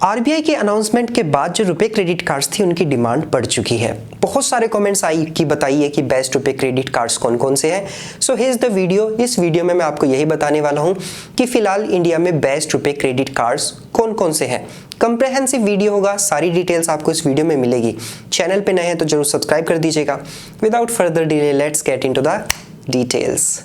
RBI के announcement के बाद जो रुपए क्रेडिट कार्ड्स थी उनकी डिमांड बढ़ चुकी है। बहुत सारे कमेंट्स आई कि बताइए कि बेस्ट रुपए क्रेडिट कार्ड्स कौन कौन से हैं। So here is the video. इस वीडियो में मैं आपको यही बताने वाला हूं कि फिलहाल इंडिया में बेस्ट रुपए क्रेडिट कार्ड्स कौन कौन से हैं। कंप्रेहेंसिव वीडियो होगा, सारी डिटेल्स आपको इस वीडियो में मिलेगी। चैनल पे नए हैं तो जरूर सब्सक्राइब कर दीजिएगा। Without further delay let's get into the details.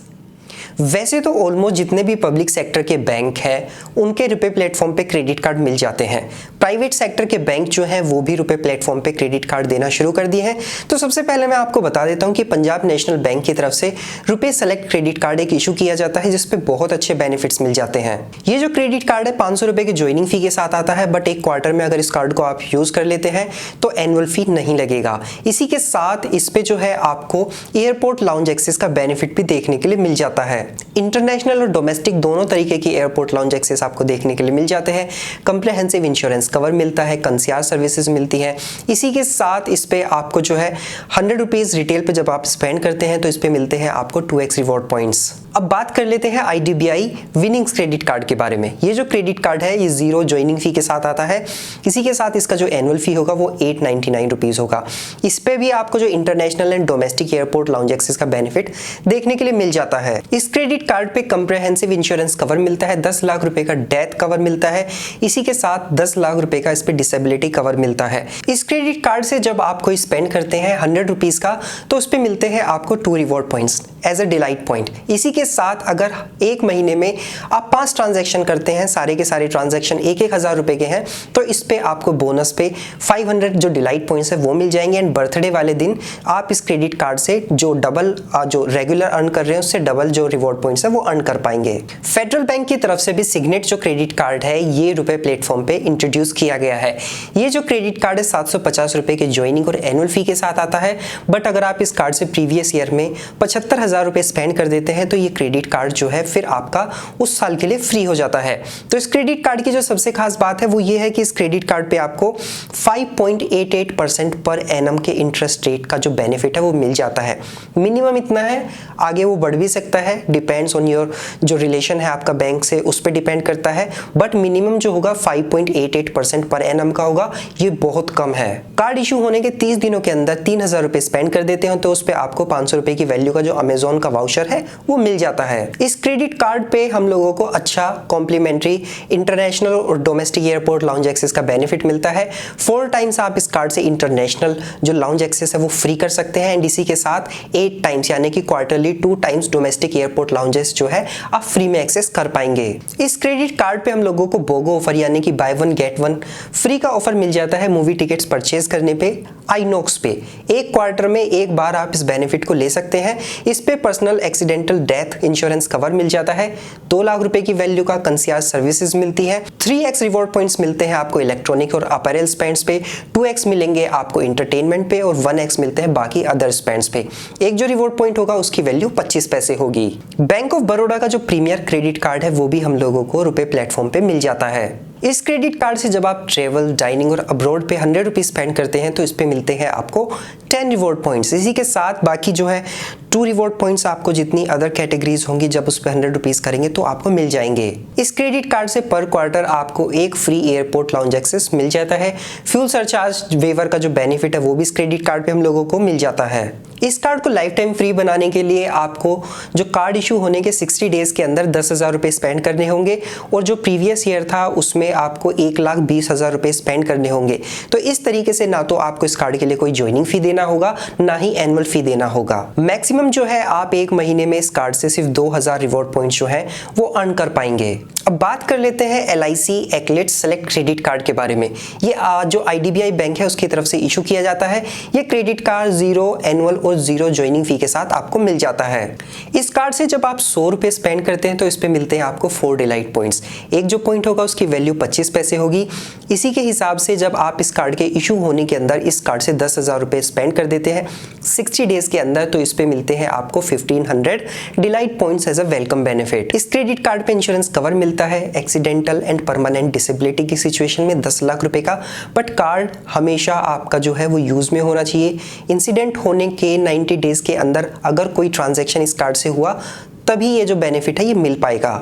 वैसे तो ऑलमोस्ट जितने भी पब्लिक सेक्टर के बैंक हैं उनके रुपए प्लेटफॉर्म पे क्रेडिट कार्ड मिल जाते हैं। प्राइवेट सेक्टर के बैंक जो हैं वो भी रुपए प्लेटफॉर्म पे क्रेडिट कार्ड देना शुरू कर दिए हैं। तो सबसे पहले मैं आपको बता देता हूं कि पंजाब नेशनल बैंक की तरफ से रुपए सेलेक्ट क्रेडिट कार्ड एक इशू किया जाता है जिसपे बहुत अच्छे बेनिफिट्स मिल जाते हैं। ये जो क्रेडिट कार्ड है 500 रुपए की ज्वाइनिंग फी के साथ आता है, बट एक क्वार्टर में अगर इस कार्ड को आप यूज कर लेते हैं तो एनुअल फी नहीं लगेगा। इसी के साथ इस पे जो है आपको एयरपोर्ट लाउंज एक्सेस का बेनिफिट भी देखने के लिए मिल जाता है। इंटरनेशनल और डोमेस्टिक दोनों तरीके की एयरपोर्ट लाउंज एक्सेस आपको देखने के लिए मिल जाते हैं। कंप्रिहेंसिव इंश्योरेंस कवर मिलता है, कंसियर्ज सर्विसेज मिलती हैं। इसी के साथ इस पे आपको जो है 100 रुपीज रिटेल पे जब आप स्पेंड करते हैं तो इस पे मिलते हैं आपको 2x रिवॉर्ड पॉइंट्स। अब बात कर लेते हैं आईडीबीआई विनिंग्स क्रेडिट कार्ड के बारे में। ये जो क्रेडिट कार्ड है ये 0 ज्वाइनिंग फी के साथ आता है। इसी के साथ इसका जो एनुअल फी होगा वो 899 रुपीज होगा। इस पे भी आपको जो international and domestic airport lounge access का बेनिफिट देखने के लिए मिल जाता है। इस क्रेडिट कार्ड पे कंप्रिहेंसिव इंश्योरेंस कवर मिलता है, 10 लाख रुपए का डेथ कवर मिलता है। इसी के साथ 10 लाख रुपए का इस पे डिसेबिलिटी कवर मिलता है। इस क्रेडिट कार्ड से जब आप कोई स्पेंड करते हैं 100 रुपीज का तो उस पे मिलते हैं आपको 2 reward points as a delight point. इसी के साथ अगर एक महीने में आप 5 ट्रांजैक्शन करते हैं, सारे के सारे ट्रांजैक्शन 1,000 रुपए के हैं, तो इस पे आपको बोनस पे 500 जो डिलाइट पॉइंट्स है वो मिल जाएंगे। एंड बर्थडे वाले दिन आप इस क्रेडिट कार्ड से जो डबल जो रेगुलर अर्न कर रहे हैं उससे डबल जो रिवॉर्ड पॉइंट्स है वो अर्न कर पाएंगे। फेडरल बैंक की तरफ से भी सिग्नेट जो क्रेडिट कार्ड है ये रुपए प्लेटफॉर्म पे इंट्रोड्यूस किया गया है। ये जो क्रेडिट कार्ड है 750 रुपए के ज्वाइनिंग और एनुअल फी के साथ आता है, बट अगर आप इस कार्ड से प्रीवियस ईयर में 75,000 रुपए स्पेंड कर देते हैं तो ये क्रेडिट कार्ड जो है फिर आपका उस साल के लिए फ्री हो जाता है। तो इस क्रेडिट कार्ड की जो सबसे खास बात है वो ये है कि इस क्रेडिट कार्ड पे आपको 5.88% पर एनम के इंटरेस्ट रेट का जो बेनिफिट है वो मिल जाता है। मिनिमम इतना है, आगे वो बढ़ भी सकता है, डिपेंड्स ऑन योर जो रिलेशन है आपका बैंक से उस पर डिपेंड करता है, बट मिनिमम जो होगा 5.88% पर एनम का होगा। ये बहुत कम है। कार्ड इशू होने के 30 दिनों के अंदर 3,000 रुपए स्पेंड कर देते हो तो उस पर आपको 500 रुपए की वैल्यू का जो अमेजोन का वाउचर है वो मिल जाता है। इस क्रेडिट कार्ड पे हम लोगों को अच्छा कॉम्प्लीमेंट्री इंटरनेशनल और डोमेस्टिक एयरपोर्ट लाउंज एक्सेस का बेनिफिट मिलता है। 4 टाइम्स आप इस कार्ड से इंटरनेशनल जो लाउंज एक्सेस है वो फ्री कर सकते हैं। एंड इसी के साथ 8 टाइम्स यानी कि quarterly 2 times domestic airport lounges जो है आप फ्री में एक्सेस कर पाएंगे। इस क्रेडिट कार्ड पे हम लोगों को बोगो ऑफर यानी कि बाय 1 गेट 1 फ्री का ऑफर मिल जाता है मूवी टिकट्स परचेज करने पे आईनॉक्स पे। एक क्वार्टर में एक बार आप इस बेनिफिट को ले सकते हैं। इस पे personal accidental death insurance cover मिल जाता है, 2 लाख रुपए की वैल्यू का कंसियर्ज सर्विसेज मिलती है, 3x रिवॉर्ड पॉइंट्स मिलते हैं आपको इलेक्ट्रॉनिक और अपैरल स्पेंड्स पे, 2x मिलेंगे आपको एंटरटेनमेंट पे और 1x मिलते हैं बाकी अदर स्पेंड्स पे। एक जो रिवॉर्ड पॉइंट होगा उसकी वैल्यू 25 पैसे होगी। बैंक ऑफ बड़ौदा का जो प्रीमियर क्रेडिट कार्ड है वो भी हम लोगों को रुपए प्लेटफॉर्म पे मिल जाता है। इस क्रेडिट कार्ड से जब आप ट्रेवल, डाइनिंग और अब्रॉड पे 100 रुपीज स्पेंड करते हैं तो इस पे मिलते हैं आपको 10 रिवॉर्ड पॉइंट्स। इसी के साथ बाकी जो है 2 रिवॉर्ड पॉइंट्स आपको जितनी अदर कैटेगरीज होंगी जब उस पे 100 रुपीज करेंगे तो आपको मिल जाएंगे। इस क्रेडिट कार्ड से पर क्वार्टर आपको एक फ्री एयरपोर्ट लाउंज एक्सेस मिल जाता है। फ्यूल सरचार्ज वेवर का जो बेनिफिट है वो भी इस क्रेडिट कार्ड पे हम लोगों को मिल जाता है। इस कार्ड को लाइफ टाइम फ्री बनाने के लिए आपको जो कार्ड इशू होने के 60 डेज के अंदर 10,000 रुपए स्पेंड करने होंगे और जो प्रीवियस ईयर था उसमें आपको 1,20,000 रुपए स्पेंड करने होंगे। तो इस तरीके से ना तो आपको इस कार्ड के लिए कोई ज्वाइनिंग फी देना होगा ना ही एनुअल फी देना होगा। मैक्सिमम जो है आप एक महीने में इस कार्ड से सिर्फ 2,000 रिवॉर्ड पॉइंट्स जो है वो अर्न कर पाएंगे। अब बात कर लेते हैं LIC एक्लेट सेलेक्ट क्रेडिट कार्ड के बारे में। ये जो आईडीबीआई बैंक है उसकी तरफ से इशू किया जाता है। ये क्रेडिट कार्ड 0 एनुअल और 0 ज्वाइनिंग फी के साथ आपको मिल जाता है। इस कार्ड से जब आप 100 रुपए स्पेंड करते हैं तो इस पे मिलते हैं आपको 4 डिलाइट पॉइंट्स। एक जो पॉइंट होगा उसकी वैल्यू 25 पैसे होगी। इसी के हिसाब से जब आप इस कार्ड के इशू होने के अंदर इस कार्ड से 10,000 रुपए स्पेंड कर देते हैं 60 डेज के अंदर तो इस पे मिलते हैं आपको 1500 delight points as a welcome benefit. इस क्रेडिट कार्ड पे इंश्योरेंस कवर मिलता है एक्सीडेंटल एंड परमानेंट डिसेबिलिटी की सिचुएशन में 10 लाख रुपए का, बट कार्ड हमेशा आपका जो है वो यूज में होना चाहिए। इंसिडेंट होने के 90 डेज के अंदर अगर कोई ट्रांजैक्शन इस कार्ड से हुआ तभी ये जो बेनिफिट है ये मिल पाएगा।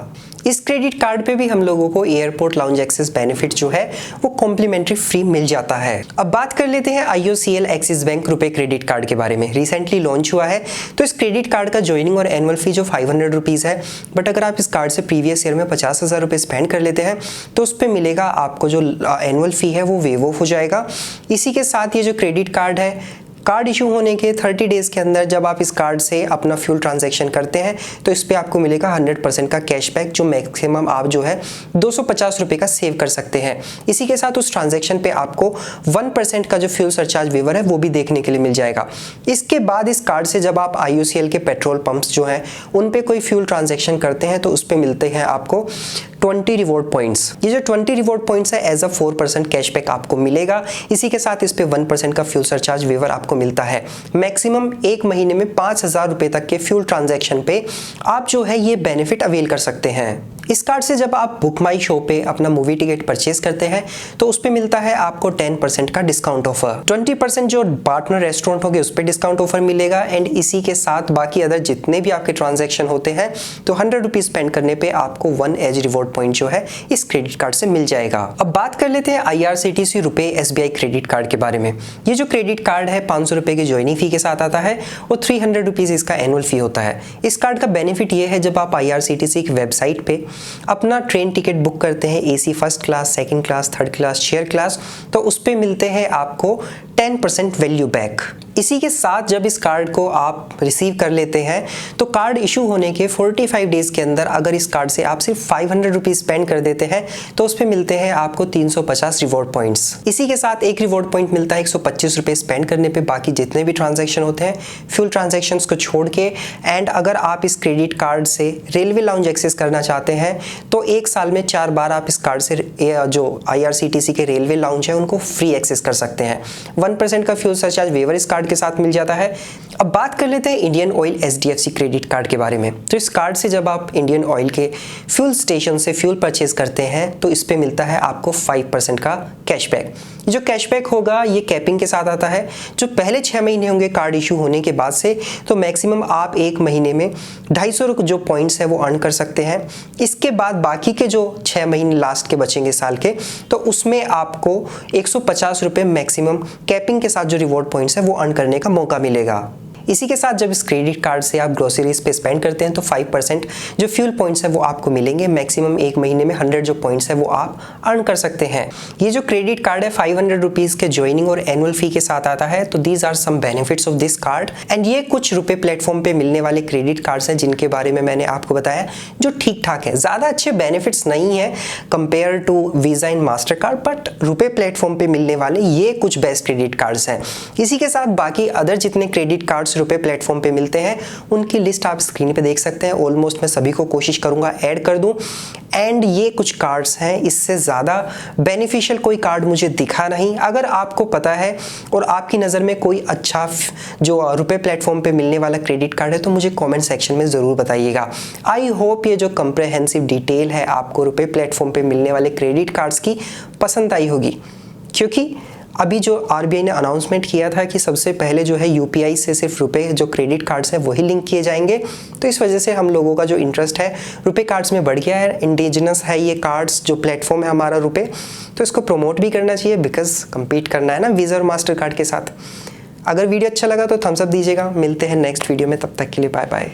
इस क्रेडिट कार्ड पे भी हम लोगों को एयरपोर्ट लाउंज एक्सेस बेनिफिट जो है वो कॉम्प्लीमेंट्री फ्री मिल जाता है। अब बात कर लेते हैं IOCL एक्सिस बैंक रुपए क्रेडिट कार्ड के बारे में। रिसेंटली लॉन्च हुआ है, तो इस क्रेडिट कार्ड का ज्वाइनिंग और एनुअल फी जो 500 रुपीज़ है, बट अगर आप इस कार्ड से प्रीवियस ईयर में 50,000 रुपये स्पेंड कर लेते हैं तो उस पर मिलेगा आपको जो एनुअल फी है वो वेव ऑफ हो जाएगा। इसी के साथ ये जो क्रेडिट कार्ड है, कार्ड इशू होने के 30 डेज़ के अंदर जब आप इस कार्ड से अपना फ्यूल ट्रांजैक्शन करते हैं तो इस पे आपको मिलेगा 100% का कैशबैक, जो मैक्सिमम आप जो है 250 रुपये का सेव कर सकते हैं। इसी के साथ उस ट्रांजैक्शन पे आपको 1% का जो फ्यूल सरचार्ज वेवर है वो भी देखने के लिए मिल जाएगा। इसके बाद इस कार्ड से जब आप IOCL के पेट्रोल पंप्स जो हैं उन पे कोई फ्यूल ट्रांजैक्शन करते हैं तो उस पर मिलते हैं आपको 20 रिवॉर्ड पॉइंट्स। ये जो 20 रिवॉर्ड पॉइंट्स है एज अ 4% कैशबैक आपको मिलेगा। इसी के साथ इस पे 1% का फ्यूल सरचार्ज वेवर आपको मिलता है। मैक्सिमम एक महीने में 5,000 रुपए तक के फ्यूल ट्रांजैक्शन पे आप जो है ये बेनिफिट अवेल कर सकते हैं। इस कार्ड से जब आप बुक माई शो पे अपना मूवी टिकट परचेज करते हैं तो उस पे मिलता है आपको 10% का डिस्काउंट ऑफर। 20% जो पार्टनर रेस्टोरेंट होंगे उस पे डिस्काउंट ऑफर मिलेगा। एंड इसी के साथ बाकी अदर जितने भी आपके ट्रांजैक्शन होते हैं तो 100 रुपीज स्पेंड करने पे आपको 1 एज रिवॉर्ड पॉइंट जो है इस क्रेडिट कार्ड से मिल जाएगा। अब बात कर लेते हैं IRCTC रुपए SBI क्रेडिट कार्ड के बारे में। ये जो क्रेडिट कार्ड है 500 रुपए के ज्वाइनिंग फी के साथ आता है और 300 रुपीज इसका एनुअल फी होता है। इस कार्ड का बेनिफिट ये है, जब आप IRCTC की वेबसाइट पे अपना ट्रेन टिकट बुक करते हैं AC first class, second class, third class, share class, तो उस पे मिलते हैं आपको 10% वैल्यू बैक। इसी के साथ जब इस कार्ड को आप रिसीव कर लेते हैं तो कार्ड इशू होने के 45 डेज के अंदर अगर इस कार्ड से आप सिर्फ 500 रुपीज स्पेंड कर देते हैं तो उस पे मिलते हैं आपको 350 रिवॉर्ड पॉइंट्स। इसी के साथ एक रिवॉर्ड पॉइंट मिलता है 125 रुपए स्पेंड करने पे बाकी जितने भी ट्रांजैक्शन होते हैं फ्यूल ट्रांजैक्शंस को छोड़ के। एंड अगर आप इस क्रेडिट कार्ड से रेलवे लाउंज एक्सेस करना चाहते हैं तो एक साल में 4 बार आप इस कार्ड से जो IRCTC के रेलवे लाउंज है उनको फ्री एक्सेस कर सकते हैं। 1% का फ्यूल सरचार्ज वेवर इस कार्ड के साथ मिल जाता है। अब बात कर लेते हैं Indian oil SDFC credit card के बारे में। तो इस कार्ड से जब आप इंडियन ऑयल के फ्यूल स्टेशन से फ्यूल परचेज करते हैं तो इस पे मिलता है आपको 5% का कैशबैक। जो कैशबैक होगा ये कैपिंग के साथ आता है। जो पहले 6 महीने होंगे कार्ड इशू होने के बाद से, तो मैक्सिमम आप एक महीने में 250 जो पॉइंट्स है वो अर्न कर सकते हैं। इसके बाद बाकी के जो 6 महीने लास्ट के बचेंगे साल के, तो उसमें आपको 150 रुपये मैक्सिमम कैपिंग के साथ जो रिवॉर्ड पॉइंट्स है वो अर्न करने का मौका मिलेगा। इसी के साथ जब इस क्रेडिट कार्ड से आप ग्रोसरीज पे स्पेंड करते हैं तो 5% जो फ्यूल पॉइंट्स है वो आपको मिलेंगे। मैक्सिमम एक महीने में 100 जो पॉइंट्स है वो आप अर्न कर सकते हैं। ये जो क्रेडिट कार्ड है 500 रुपीज़ के ज्वाइनिंग और एनुअल फी के साथ आता है। तो these are some benefits of this card. And ये कुछ रुपए प्लेटफॉर्म पे मिलने वाले क्रेडिट कार्ड्स हैं जिनके बारे में मैंने आपको बताया, जो ठीक ठाक है। ज़्यादा अच्छे बेनिफिट्स नहीं है compare to visa and master card, but रुपए प्लेटफॉर्म पे मिलने वाले ये कुछ बेस्ट क्रेडिट कार्ड्स हैं। इसी के साथ बाकी अदर जितने क्रेडिट कार्ड्स रुपए प्लेटफॉर्म पे मिलते हैं उनकी लिस्ट आप स्क्रीन पे देख सकते हैं। ऑलमोस्ट मैं सभी को कोशिश करूंगा ऐड कर दूं। एंड ये कुछ कार्ड्स हैं, इससे ज़्यादा बेनिफिशियल कोई कार्ड मुझे दिखा नहीं। अगर आपको पता है और आपकी नज़र में कोई अच्छा जो रुपए प्लेटफॉर्म पे मिलने वाला क्रेडिट कार्ड है तो मुझे कमेंट सेक्शन में ज़रूर बताइएगा। आई होप ये जो कंप्रेहेंसिव डिटेल है आपको रुपए प्लेटफॉर्म पे मिलने वाले क्रेडिट कार्ड्स की पसंद आई होगी, क्योंकि अभी जो RBI ने अनाउंसमेंट किया था कि सबसे पहले जो है UPI से सिर्फ रुपए जो क्रेडिट कार्ड्स है वही लिंक किए जाएंगे, तो इस वजह से हम लोगों का जो इंटरेस्ट है रुपए कार्ड्स में बढ़ गया है। इंडिजिनस है ये कार्ड्स, जो प्लेटफॉर्म है हमारा रुपए, तो इसको प्रमोट भी करना चाहिए बिकॉज कम्पीट करना है ना वीज़ा और मास्टर कार्ड के साथ। अगर वीडियो अच्छा लगा तो थम्स अप दीजिएगा। मिलते हैं नेक्स्ट वीडियो में, तब तक के लिए बाय बाय।